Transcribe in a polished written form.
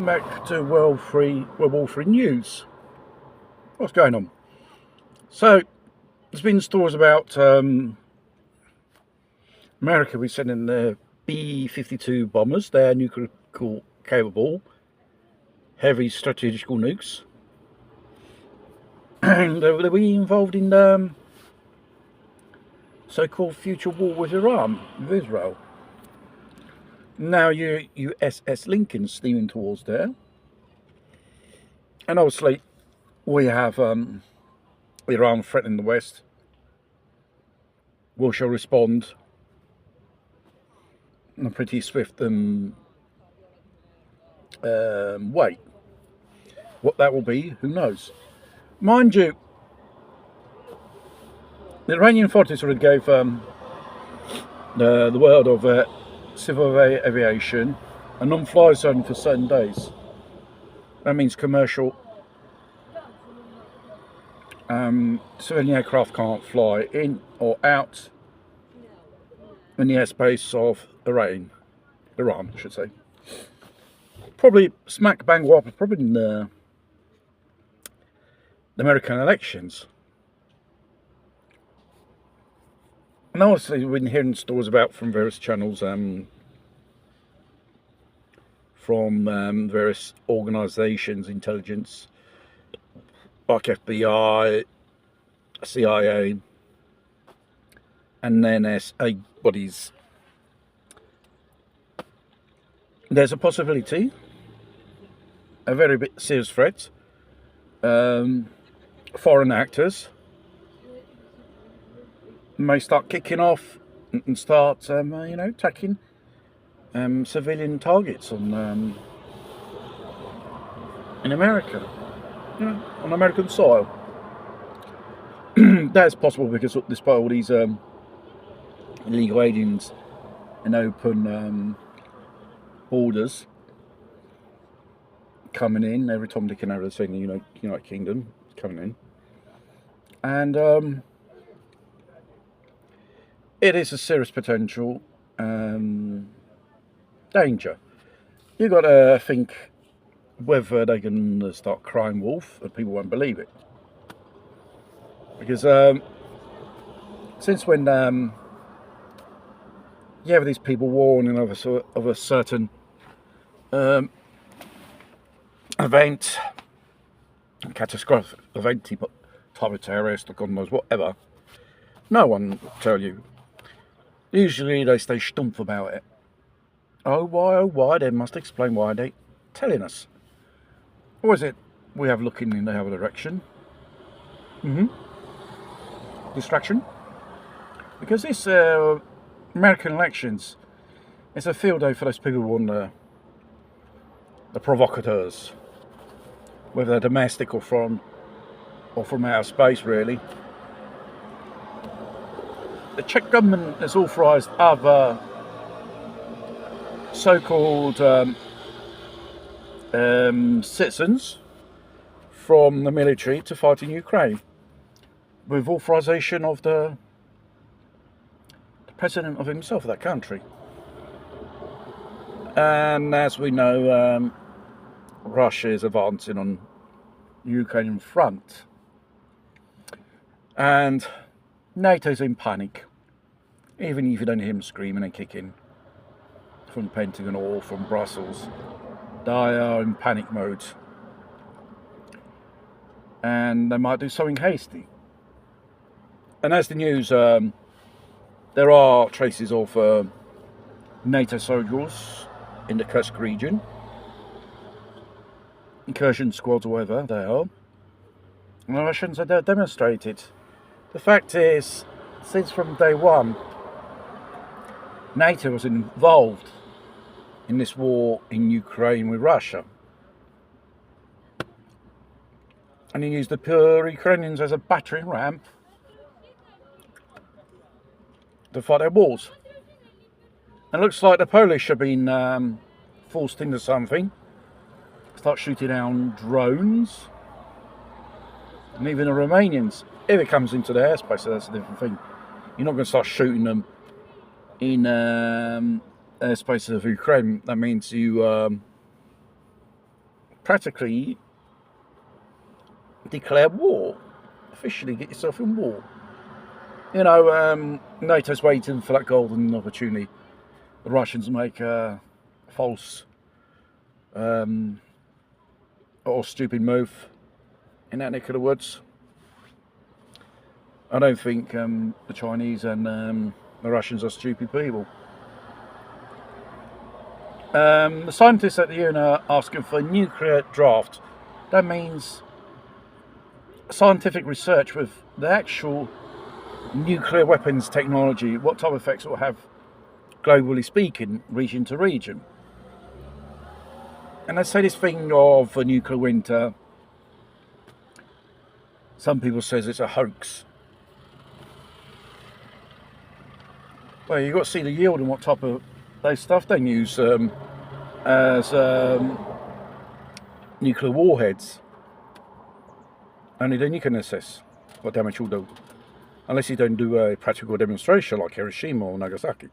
welcome back to World War Three News. What's going on? So, there's been stories about America. We're sending their B-52 bombers, their nuclear capable, heavy strategical nukes, and they'll be involved in so-called future war with Iran, with Israel. Now USS Lincoln steaming towards there, and obviously we have Iran threatening the West. We shall respond in a pretty swift way. What that will be, who knows? Mind you, the Iranian authorities already gave the world of civil aviation a non-fly zone for certain days. That means commercial civilian aircraft can't fly in or out in the airspace of Iran, I should say. Probably smack bang whop, probably in the American elections. And obviously we've been hearing stories about from various channels, from various organisations, intelligence, like FBI, CIA, and NSA bodies. There's a possibility, a very serious threat, foreign actors may start kicking off and start, attacking civilian targets on in America, on American soil. That's possible because despite all these illegal aliens and open borders coming in every time they can have this thing, United Kingdom coming in, and it is a serious potential danger. You've got to think whether they can start crying wolf and people won't believe it. Because since when you have these people warning of a certain event, catastrophic event, type of terrorist or God knows whatever, no one will tell you. Usually they stay stumpf about it. Oh why, they must explain why they're telling us. Or is it we have looking in the other direction? Distraction? Because this American elections is a field day for those people who want the provocateurs, whether they're domestic or from outer space, really. The Czech government has authorised other so-called citizens from the military to fight in Ukraine, with authorisation of the president of himself of that country. And as we know, Russia is advancing on the Ukrainian front, and NATO's in panic. Even if you don't hear him screaming and kicking from the Pentagon or from Brussels, they are in panic mode, and they might do something hasty. And as the news, there are traces of NATO soldiers in the Kursk region, incursion squads or whatever they are, and the Russians are demonstrated. The fact is, since from day one, NATO was involved in this war in Ukraine with Russia, and he used the poor Ukrainians as a battering ramp to fight their wars. And it looks like the Polish have been forced into something, start shooting down drones, and even the Romanians, if it comes into their airspace, that's a different thing. You're not going to start shooting them in airspace of Ukraine. That means you practically declare war, officially get yourself in war. You know, NATO's waiting for that golden opportunity. The Russians make a false or stupid move in that neck of the woods. I don't think the Chinese and the Russians are stupid people. The scientists at the UN are asking for a nuclear draft. That means scientific research with the actual nuclear weapons technology, what type of effects it will have, globally speaking, region to region. And they say this thing of a nuclear winter, some people says it's a hoax. Well, you've got to see the yield and what type of those stuff they use as nuclear warheads. Only then you can assess what damage you'll do. Unless you don't do a practical demonstration like Hiroshima or Nagasaki.